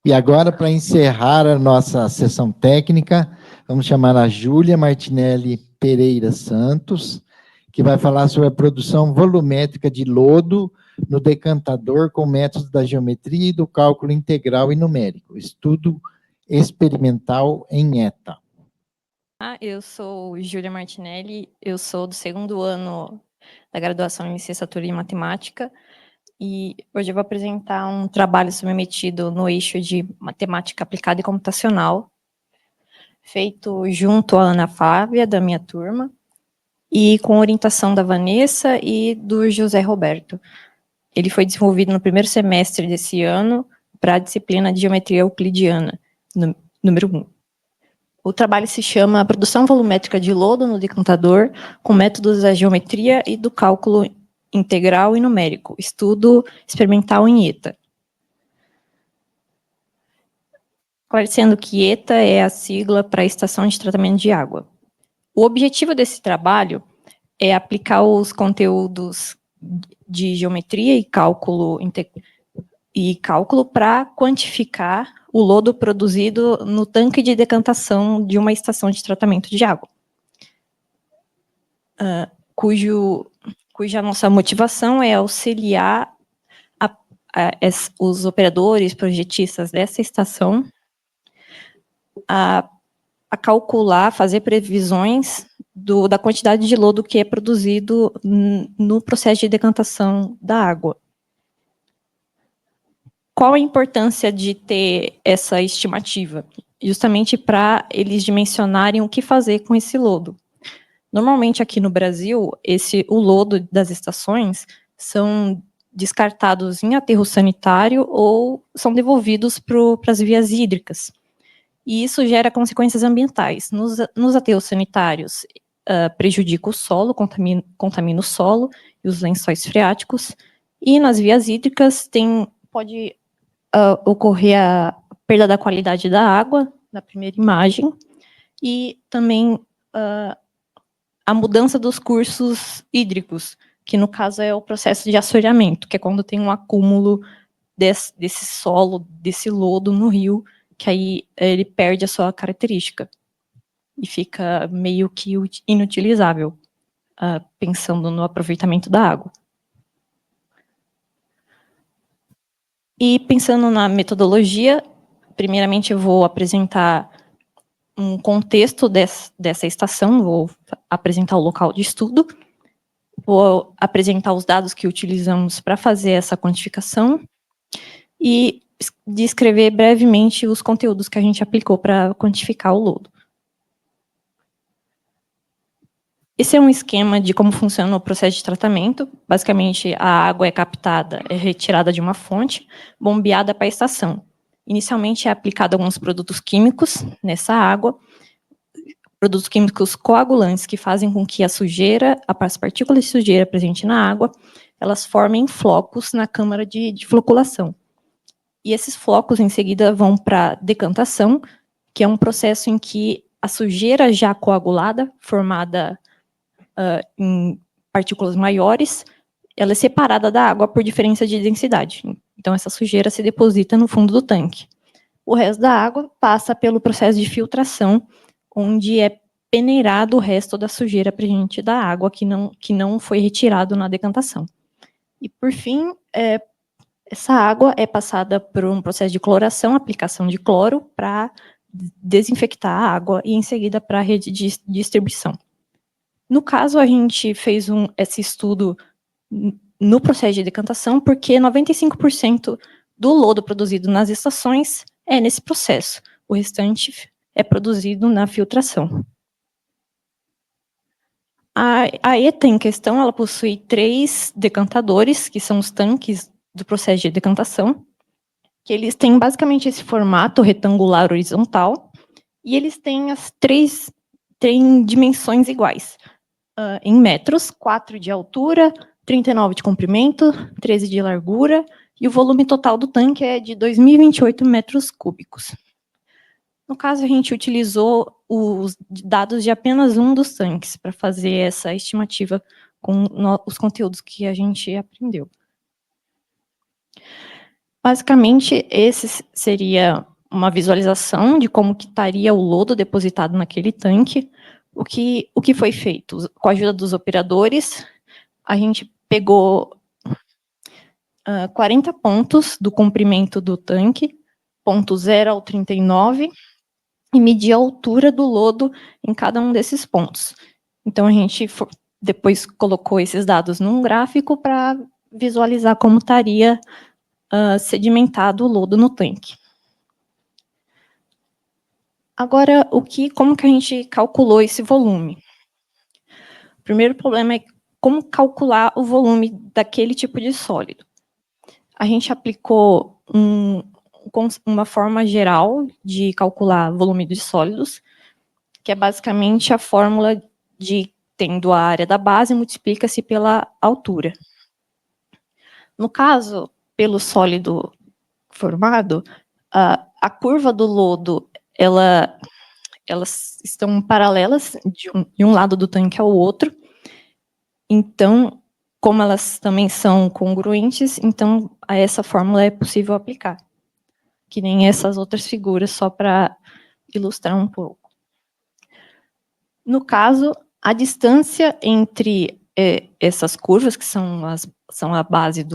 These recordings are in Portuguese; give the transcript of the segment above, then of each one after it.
E agora, para encerrar a nossa sessão técnica, vamos chamar a Júlia Martinelli Pereira Santos, que vai falar sobre a produção volumétrica de lodo no decantador com métodos da geometria e do cálculo integral e numérico, estudo experimental em ETA. Eu sou Júlia Martinelli, eu sou do segundo ano da graduação em licenciatura em matemática, e hoje eu vou apresentar um trabalho submetido no eixo de matemática aplicada e computacional, feito junto à Ana Flávia, da minha turma, e com orientação da Vanessa e do José Roberto. Ele foi desenvolvido no primeiro semestre desse ano para a disciplina de Geometria Euclidiana, número 1. O trabalho se chama Produção Volumétrica de Lodo no Decantador com métodos da geometria e do cálculo integral e numérico, estudo experimental em ETA. Esclarecendo que ETA é a sigla para a Estação de Tratamento de Água. O objetivo desse trabalho é aplicar os conteúdos de geometria e cálculo para quantificar o lodo produzido no tanque de decantação de uma estação de tratamento de água, cuja nossa motivação é auxiliar os operadores, projetistas dessa estação a calcular, fazer previsões da quantidade de lodo que é produzido no processo de decantação da água. Qual a importância de ter essa estimativa? Justamente para eles dimensionarem o que fazer com esse lodo. Normalmente, aqui no Brasil, o lodo das estações são descartados em aterro sanitário ou são devolvidos para as vias hídricas. E isso gera consequências ambientais. Nos aterros sanitários, prejudica o solo, contamina o solo e os lençóis freáticos. E nas vias hídricas pode ocorrer a perda da qualidade da água, na primeira imagem, e também a mudança dos cursos hídricos, que no caso é o processo de assoreamento, que é quando tem um acúmulo desse solo, desse lodo no rio, que aí ele perde a sua característica e fica meio que inutilizável, pensando no aproveitamento da água. E pensando na metodologia, primeiramente eu vou apresentar um contexto dessa estação, vou apresentar o local de estudo, vou apresentar os dados que utilizamos para fazer essa quantificação e descrever brevemente os conteúdos que a gente aplicou para quantificar o lodo. Esse é um esquema de como funciona o processo de tratamento. Basicamente, a água é captada, é retirada de uma fonte, bombeada para a estação. Inicialmente, é aplicado alguns produtos químicos nessa água, produtos químicos coagulantes que fazem com que a sujeira, as partículas de sujeira presentes na água, elas formem flocos na câmara de floculação. E esses flocos, em seguida, vão para a decantação, que é um processo em que a sujeira já coagulada, formada em partículas maiores, ela é separada da água por diferença de densidade. Então, essa sujeira se deposita no fundo do tanque. O resto da água passa pelo processo de filtração, onde é peneirado o resto da sujeira presente da água que não foi retirado na decantação. E, por fim, essa água é passada por um processo de cloração, aplicação de cloro, para desinfectar a água e, em seguida, para a rede de distribuição. No caso, a gente fez esse estudo no processo de decantação, porque 95% do lodo produzido nas estações é nesse processo. O restante é produzido na filtração. A ETA em questão, ela possui 3 decantadores, que são os tanques do processo de decantação, que eles têm basicamente esse formato retangular horizontal, e eles têm têm dimensões iguais. Em metros, 4 de altura, 39 de comprimento, 13 de largura, e o volume total do tanque é de 2.028 metros cúbicos. No caso, a gente utilizou os dados de apenas um dos tanques para fazer essa estimativa com os conteúdos que a gente aprendeu. Basicamente, esse seria uma visualização de como que estaria o lodo depositado naquele tanque. O que foi feito? Com a ajuda dos operadores, a gente pegou 40 pontos do comprimento do tanque, ponto 0 ao 39, e medir a altura do lodo em cada um desses pontos. Então, a gente depois colocou esses dados num gráfico para visualizar como estaria sedimentado o lodo no tanque. Agora, como que a gente calculou esse volume? O primeiro problema é como calcular o volume daquele tipo de sólido. A gente aplicou uma forma geral de calcular volume de sólidos, que é basicamente a fórmula de tendo a área da base, multiplica-se pela altura. No caso, pelo sólido formado, a curva do lodo, elas estão paralelas de um lado do tanque ao outro. Então, como elas também são congruentes, então a essa fórmula é possível aplicar. Que nem essas outras figuras, só para ilustrar um pouco. No caso, a distância entre essas curvas, que são a base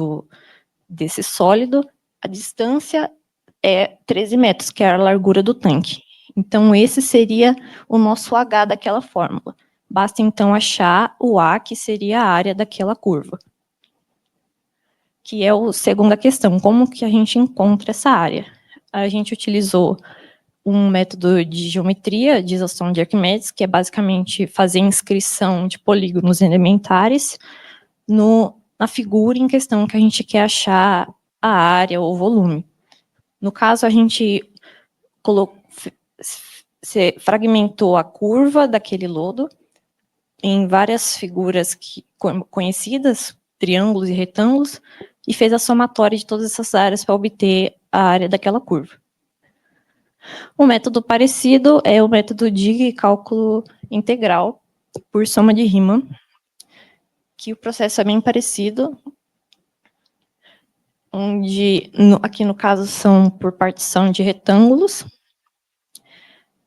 desse sólido, a distância é 13 metros, que é a largura do tanque. Então, esse seria o nosso H daquela fórmula. Basta, então, achar o A, que seria a área daquela curva. Que é a segunda questão, como que a gente encontra essa área? A gente utilizou um método de geometria de isoação de Arquimedes, que é basicamente fazer inscrição de polígonos elementares na figura em questão que a gente quer achar a área ou o volume. No caso, a gente fragmentou a curva daquele lodo em várias figuras conhecidas, triângulos e retângulos, e fez a somatória de todas essas áreas para obter a área daquela curva. Um método parecido é o método de cálculo integral por soma de Riemann, que o processo é bem parecido, onde aqui no caso são por partição de retângulos,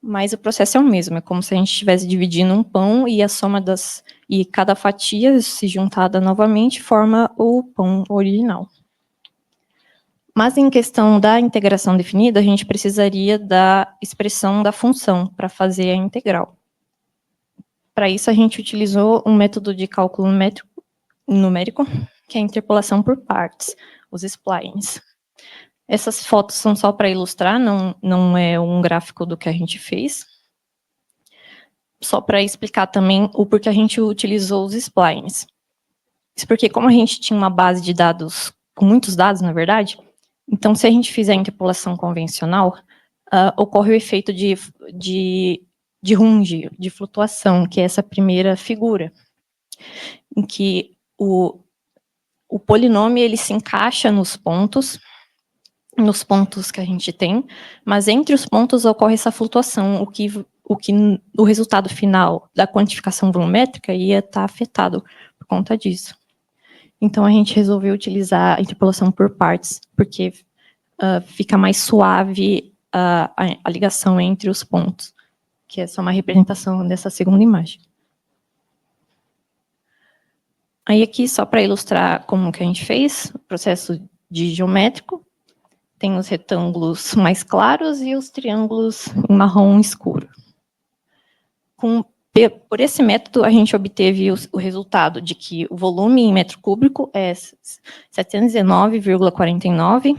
mas o processo é o mesmo, é como se a gente estivesse dividindo um pão e a soma e cada fatia, se juntada novamente, forma o pão original. Mas em questão da integração definida, a gente precisaria da expressão da função para fazer a integral. Para isso, a gente utilizou um método de cálculo numérico, que é a interpolação por partes, os splines. Essas fotos são só para ilustrar, não é um gráfico do que a gente fez. Só para explicar também o porquê a gente utilizou os splines. Isso porque, como a gente tinha uma base de dados, com muitos dados, na verdade, então, se a gente fizer a interpolação convencional, ocorre o efeito de Runge, de flutuação, que é essa primeira figura, em que o polinômio ele se encaixa nos pontos que a gente tem, mas entre os pontos ocorre essa flutuação, o resultado final da quantificação volumétrica ia estar afetado por conta disso. Então, a gente resolveu utilizar a interpolação por partes, porque fica mais suave a ligação entre os pontos, que é só uma representação dessa segunda imagem. Aí aqui, só para ilustrar como que a gente fez, o processo de geométrico, tem os retângulos mais claros e os triângulos em marrom escuro. Por esse método, a gente obteve o resultado de que o volume em metro cúbico é 719,49,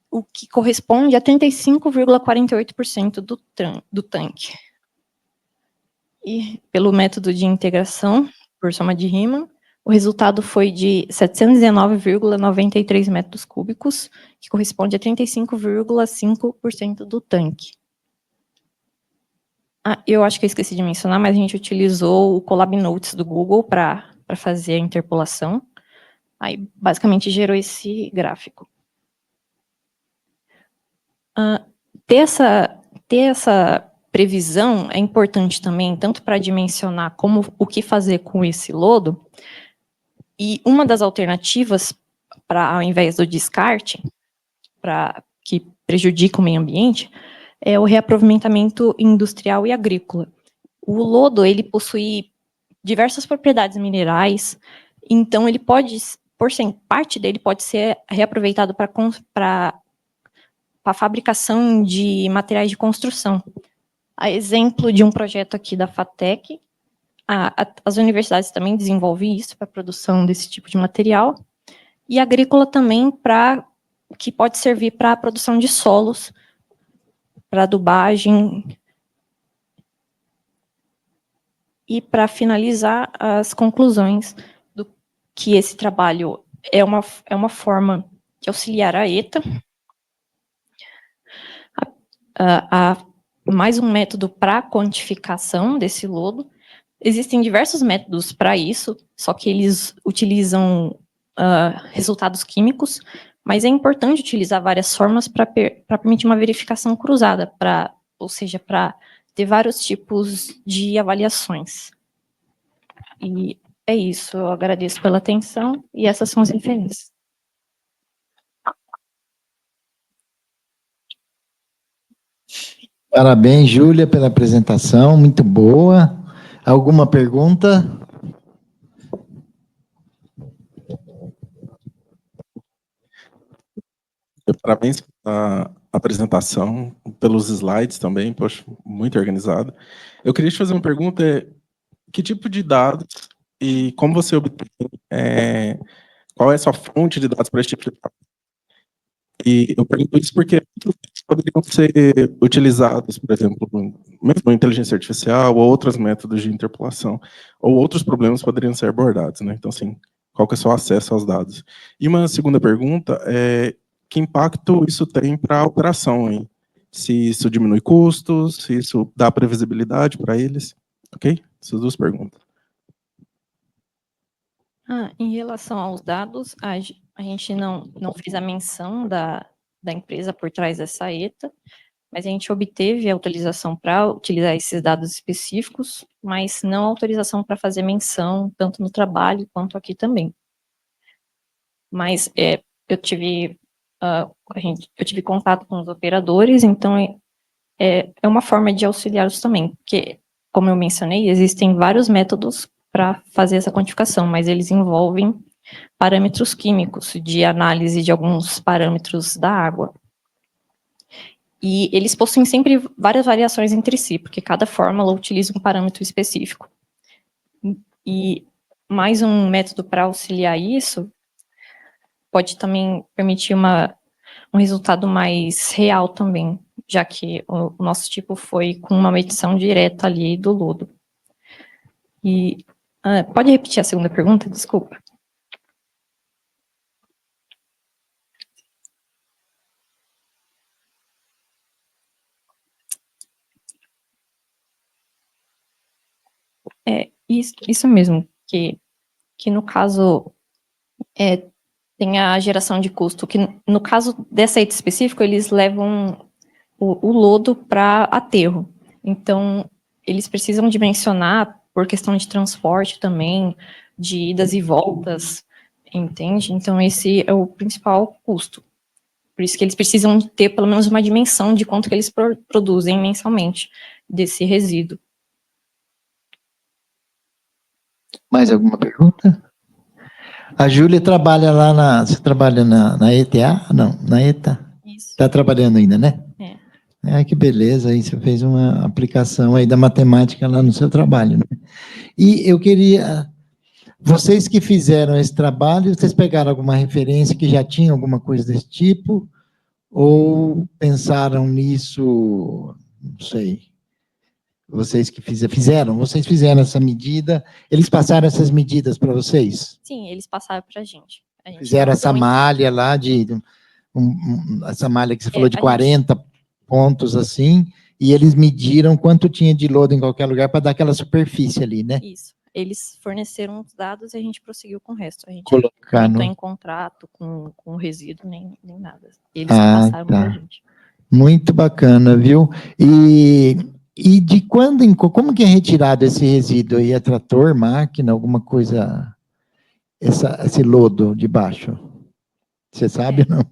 o que corresponde a 35,48% do tanque. E pelo método de integração, por soma de Riemann, o resultado foi de 719,93 metros cúbicos, que corresponde a 35,5% do tanque. Eu acho que eu esqueci de mencionar, mas a gente utilizou o Colab Notes do Google para fazer a interpolação. Aí, basicamente, gerou esse gráfico. Ter essa previsão é importante também, tanto para dimensionar o que fazer com esse lodo, e uma das alternativas, ao invés do descarte, que prejudicam o meio ambiente é o reaproveitamento industrial e agrícola. O lodo, ele possui diversas propriedades minerais, então ele pode, parte dele pode ser reaproveitado para a fabricação de materiais de construção. A exemplo de um projeto aqui da FATEC, as universidades também desenvolvem isso para a produção desse tipo de material, e agrícola também, que pode servir para a produção de solos, para adubagem. E para finalizar as conclusões do que esse trabalho é uma forma de auxiliar a ETA, mais um método para a quantificação desse lodo. Existem diversos métodos para isso, só que eles utilizam resultados químicos, mas é importante utilizar várias formas para permitir uma verificação cruzada, ou seja, para ter vários tipos de avaliações. E é isso, eu agradeço pela atenção, e essas são as referências. Parabéns, Júlia, pela apresentação, muito boa. Alguma pergunta? Parabéns pela apresentação, pelos slides também, poxa, muito organizado. Eu queria te fazer uma pergunta, que tipo de dados e como você obtém, qual é a sua fonte de dados para esse tipo de dados? E eu pergunto isso porque poderiam ser utilizados, por exemplo, mesmo inteligência artificial ou outros métodos de interpolação, ou outros problemas poderiam ser abordados, né? Então, assim, qual que é o seu acesso aos dados? E uma segunda pergunta é, que impacto isso tem para a operação, hein? Se isso diminui custos, se isso dá previsibilidade para eles, ok? Essas duas perguntas. Em relação aos dados, a gente não fez a menção da empresa por trás dessa ETA, mas a gente obteve a autorização para utilizar esses dados específicos, mas não a autorização para fazer menção, tanto no trabalho quanto aqui também. Mas eu tive contato com os operadores, então é uma forma de auxiliá-los também, porque, como eu mencionei, existem vários métodos para fazer essa quantificação, mas eles envolvem parâmetros químicos, de análise de alguns parâmetros da água. E eles possuem sempre várias variações entre si, porque cada fórmula utiliza um parâmetro específico. E mais um método para auxiliar isso pode também permitir um resultado mais real também, já que o nosso tipo foi com uma medição direta ali do lodo. E pode repetir a segunda pergunta? Desculpa. Isso mesmo, que no caso tem a geração de custo, que no caso dessa ETA específico, eles levam o lodo para aterro. Então, eles precisam dimensionar por questão de transporte também, de idas e voltas, entende? Então, esse é o principal custo. Por isso que eles precisam ter pelo menos uma dimensão de quanto que eles produzem mensalmente desse resíduo. Mais alguma pergunta? A Júlia trabalha lá você trabalha na ETA? Não, na ETA? Isso. Está trabalhando ainda, né? Que beleza, aí você fez uma aplicação aí da matemática lá no seu trabalho, né? E eu queria, vocês que fizeram esse trabalho, vocês pegaram alguma referência que já tinha alguma coisa desse tipo? Ou pensaram nisso, não sei, vocês que vocês fizeram essa medida, eles passaram essas medidas para vocês? Sim, eles passaram para a gente. Fizeram essa malha lá, essa malha que você falou de 40 pontos assim, e eles mediram quanto tinha de lodo em qualquer lugar para dar aquela superfície ali, né? Isso. Eles forneceram os dados e a gente prosseguiu com o resto. A gente Colocar não entrou em contrato com o resíduo, nem nada. Eles passaram para a gente. Muito bacana, viu? E de quando como que é retirado esse resíduo aí? É trator, máquina, alguma coisa, esse lodo de baixo? Você sabe, não?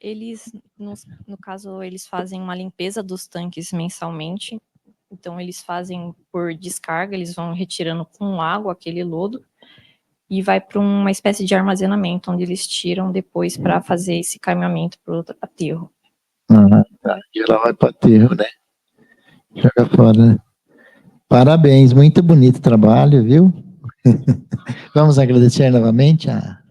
Eles, no caso, eles fazem uma limpeza dos tanques mensalmente. Então, eles fazem por descarga, eles vão retirando com água aquele lodo e vai para uma espécie de armazenamento, onde eles tiram depois para fazer esse caminhamento para o aterro. Tá. E ela vai para aterro, né? Joga fora, né? Parabéns, muito bonito trabalho, viu? Vamos agradecer novamente a...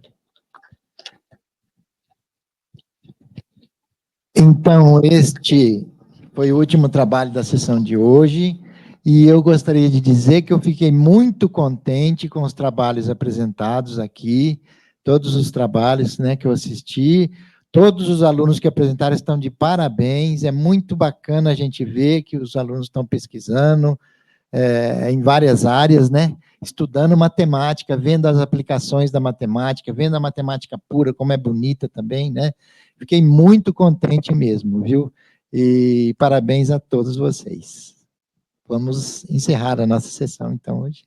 Então, este foi o último trabalho da sessão de hoje, e eu gostaria de dizer que eu fiquei muito contente com os trabalhos apresentados aqui, todos os trabalhos, né, que eu assisti, todos os alunos que apresentaram estão de parabéns, é muito bacana a gente ver que os alunos estão pesquisando em várias áreas, né, estudando matemática, vendo as aplicações da matemática, vendo a matemática pura, como é bonita também, né, fiquei muito contente mesmo, viu? E parabéns a todos vocês. Vamos encerrar a nossa sessão, então, hoje.